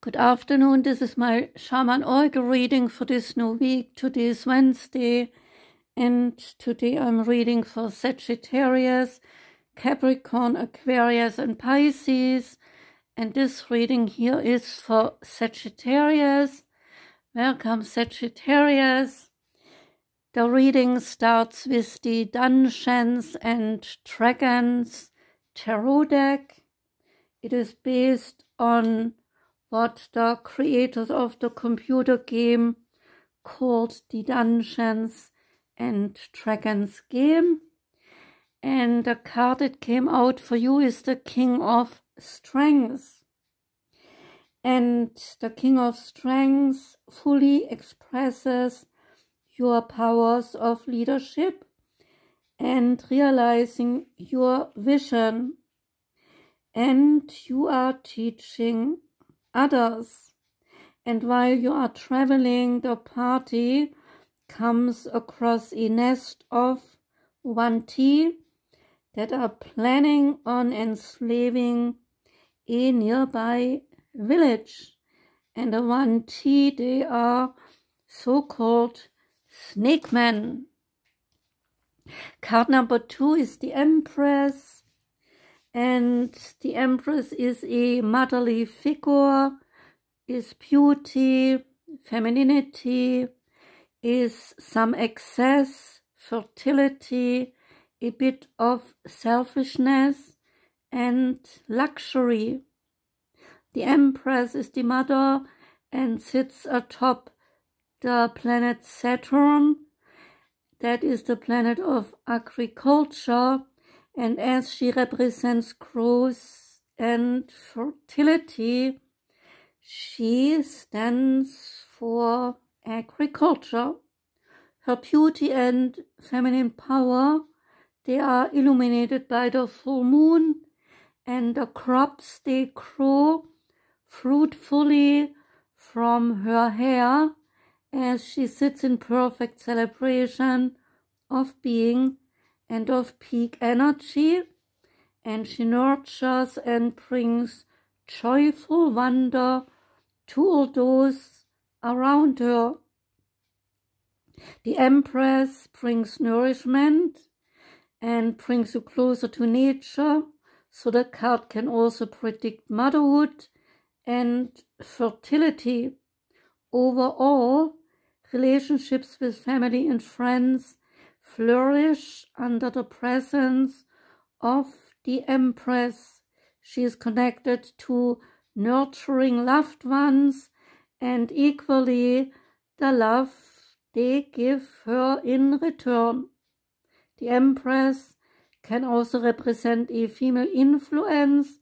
Good afternoon, this is my Shaman Oracle reading for this new week. Today is Wednesday, and today I'm reading for Sagittarius, Capricorn, Aquarius, and Pisces. And this reading here is for Sagittarius. Welcome, Sagittarius. The reading starts with the Dungeons and Dragons tarot deck. It is based on what the creators of the computer game called the Dungeons and Dragons game. And the card that came out for you is the King of Strength. And the King of Strength fully expresses your powers of leadership and realizing your vision. And you are teaching others. And while you are traveling, the party comes across a nest of 1T that are planning on enslaving a nearby village. And the 1T, they are so-called snake men. Card number 2 is the Empress. And the Empress is a motherly figure, is beauty, femininity, is some excess, fertility, a bit of selfishness, and luxury. The Empress is the mother and sits atop the planet Saturn. That is the planet of agriculture. And as she represents growth and fertility, she stands for agriculture. Her beauty and feminine power, they are illuminated by the full moon, and the crops, they grow fruitfully from her hair as she sits in perfect celebration of being and of peak energy, and she nurtures and brings joyful wonder to all those around her. The Empress brings nourishment and brings you closer to nature, so the card can also predict motherhood and fertility. Overall, relationships with family and friends flourish under the presence of the Empress. She is connected to nurturing loved ones and equally the love they give her in return. The Empress can also represent a female influence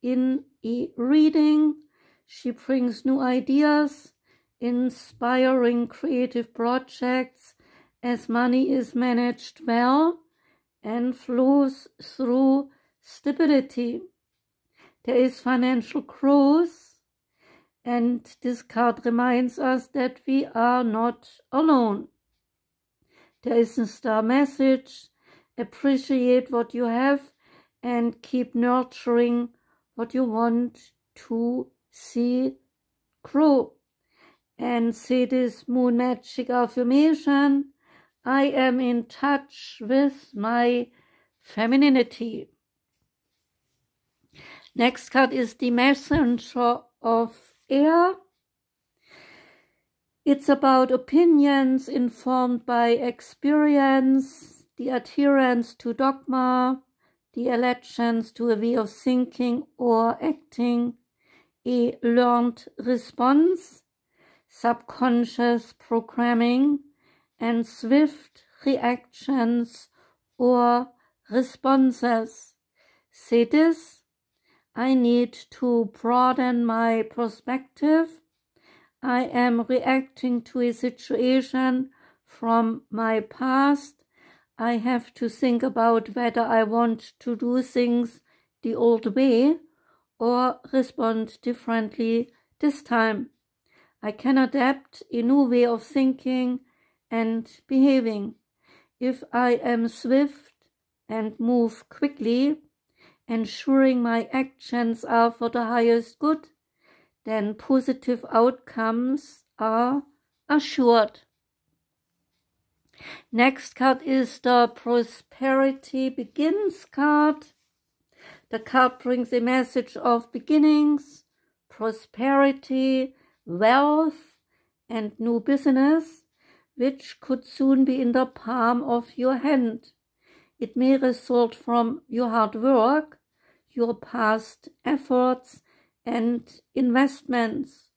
in a reading. She brings new ideas, inspiring creative projects, as money is managed well and flows through stability. There is financial growth, and this card reminds us that we are not alone. There is a star message: appreciate what you have and keep nurturing what you want to see grow. And say this moon magic affirmation: I am in touch with my femininity. Next card is the MessengerOfAir. It's about opinions informed by experience, the adherence to dogma, the allegiance to a way of thinking or acting, a learned response, subconscious programming, and swift reactions or responses. Say this: I need to broaden my perspective. I am reacting to a situation from my past. I have to think about whether I want to do things the old way or respond differently this time. I can adapt a new way of thinking and behaving. If I am swift and move quickly, ensuring my actions are for the highest good, then positive outcomes are assured. Next card is the Prosperity Begins card. The card brings a message of beginnings, prosperity, wealth, and new business, which could soon be in the palm of your hand. It may result from your hard work, your past efforts and investments,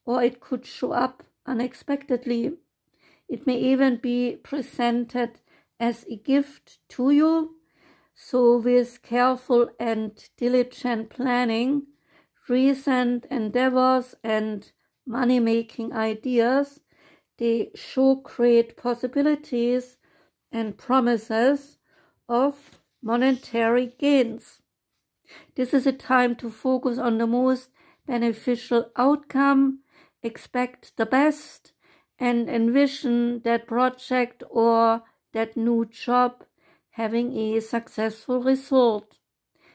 or it could show up unexpectedly. It may even be presented as a gift to you. So with careful and diligent planning, recent endeavors and money-making ideas, they show great possibilities and promises of monetary gains. This is a time to focus on the most beneficial outcome, expect the best, and envision that project or that new job having a successful result.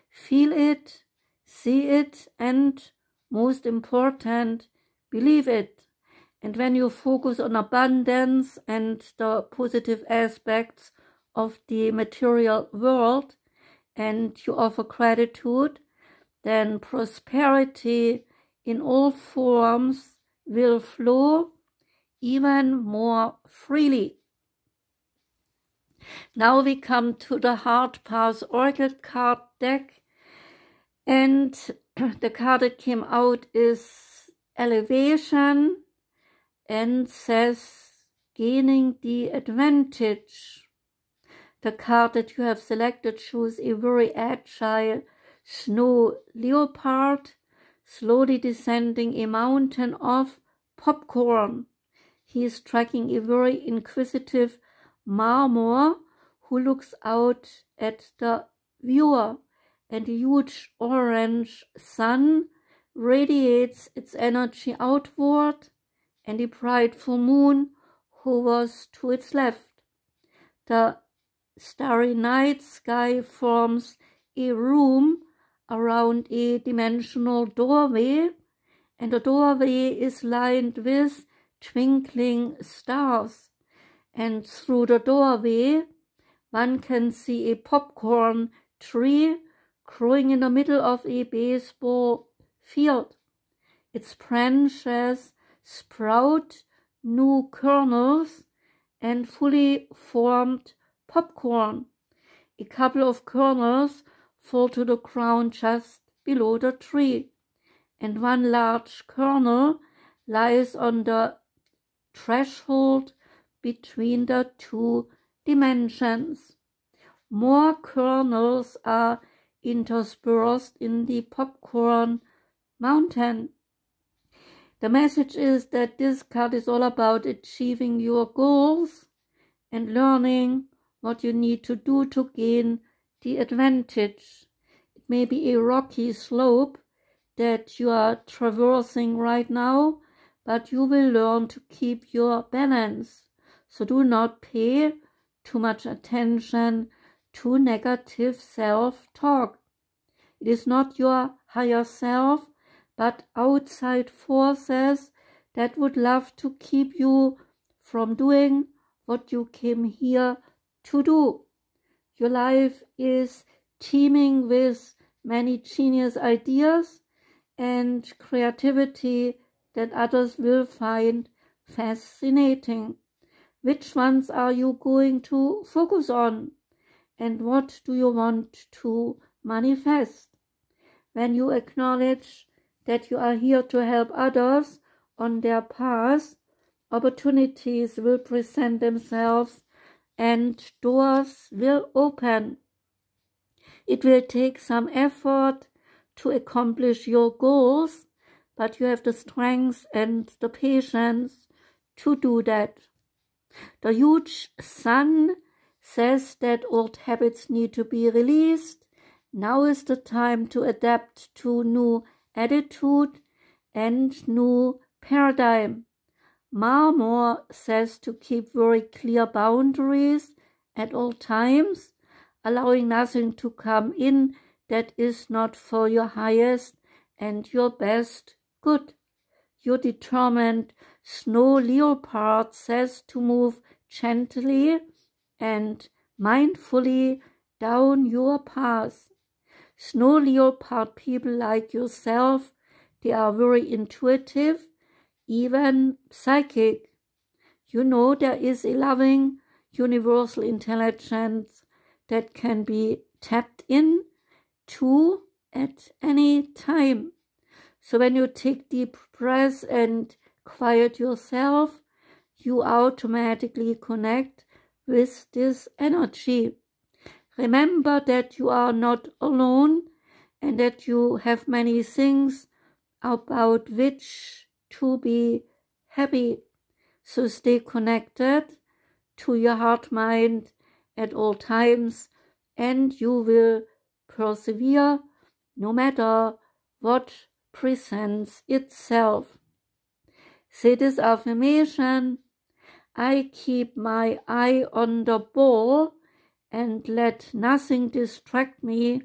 Feel it, see it, and most important, believe it. And when you focus on abundance and the positive aspects of the material world, and you offer gratitude, then prosperity in all forms will flow even more freely. Now we come to the Hard Path Oracle card deck, and the card that came out is Elevation and says gaining the advantage. The card that you have selected shows a very agile snow leopard slowly descending a mountain of popcorn. He is tracking a very inquisitive marmor who looks out at the viewer, and a huge orange sun radiates its energy outward, and a bright full moon hovers to its left. The starry night sky forms a room around a dimensional doorway, and the doorway is lined with twinkling stars. And through the doorway, one can see a popcorn tree growing in the middle of a baseball field. Its branches sprout new kernels and fully formed popcorn. A couple of kernels fall to the ground just below the tree, and one large kernel lies on the threshold between the two dimensions. More kernels are interspersed in the popcorn mountain. The message is that this card is all about achieving your goals and learning what you need to do to gain the advantage. It may be a rocky slope that you are traversing right now, but you will learn to keep your balance. So do not pay too much attention to negative self-talk. It is not your higher self, but outside forces that would love to keep you from doing what you came here to do. Your life is teeming with many genius ideas and creativity that others will find fascinating. Which ones are you going to focus on? And what do you want to manifest? When you acknowledge that you are here to help others on their path, opportunities will present themselves and doors will open. It will take some effort to accomplish your goals, but you have the strength and the patience to do that. The huge sun says that old habits need to be released. Now is the time to adapt to new attitude and new paradigm. Marmor says to keep very clear boundaries at all times, allowing nothing to come in that is not for your highest and your best good. your determined snow leopard says to move gently and mindfully down your path. Snow leopard people like yourself, they are very intuitive, even psychic. You know there is a loving, universal intelligence that can be tapped in to at any time. So when you take deep breaths and quiet yourself, you automatically connect with this energy. Remember that you are not alone and that you have many things about which to be happy. So stay connected to your heart mind at all times, and you will persevere no matter what presents itself. Say this affirmation: I keep my eye on the ball and let nothing distract me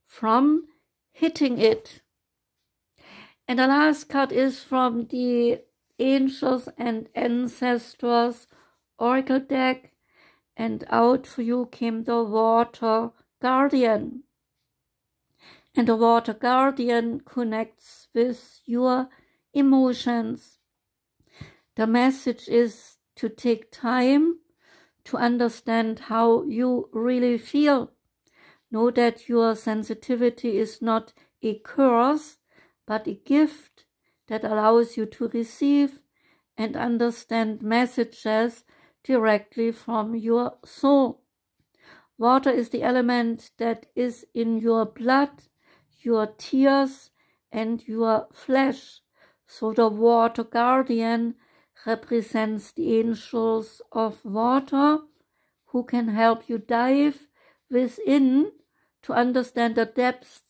from hitting it. And the last card is from the Angels and Ancestors Oracle deck, and out for you came the WaterGuardian. And the WaterGuardian connects with your emotions. The message is to take time to understand how you really feel. Know that your sensitivity is not a curse, but a gift that allows you to receive and understand messages directly from your soul. Water is the element that is in your blood, your tears, and your flesh. So the WaterGuardian represents the angels of water who can help you dive within to understand the depths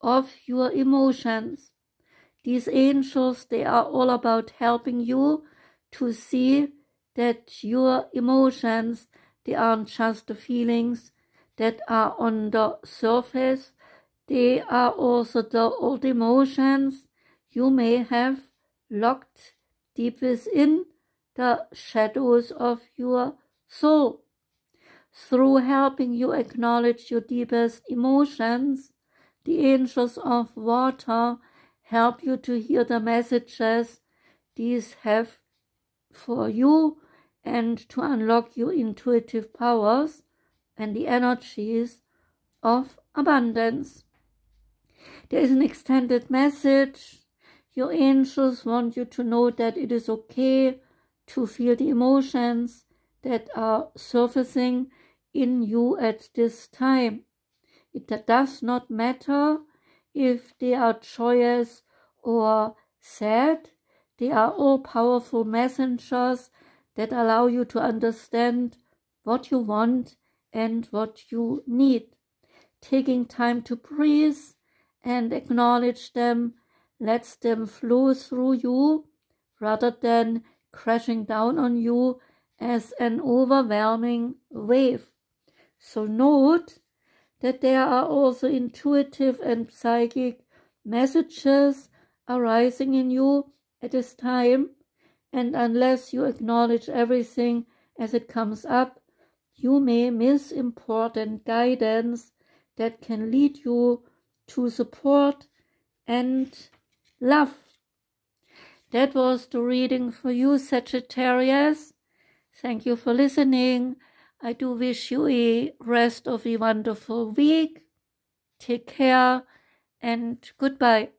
of your emotions. These angels, they are all about helping you to see that your emotions, they aren't just the feelings that are on the surface. They are also the old emotions you may have locked deep within the shadows of your soul. Through helping you acknowledge your deepest emotions, the angels of water help you to hear the messages these have for you and to unlock your intuitive powers and the energies of abundance. There is an extended message. Your angels want you to know that it is okay to feel the emotions that are surfacing in you at this time. It does not matter if they are joyous or sad. They are all powerful messengers that allow you to understand what you want and what you need. Taking time to breathe and acknowledge them lets them flow through you rather than crashing down on you as an overwhelming wave. So note that there are also intuitive and psychic messages arising in you at this time, and unless you acknowledge everything as it comes up, you may miss important guidance that can lead you to support and love. That was the reading for you, Sagittarius. Thank you for listening. I do wish you a rest of a wonderful week. Take care and goodbye.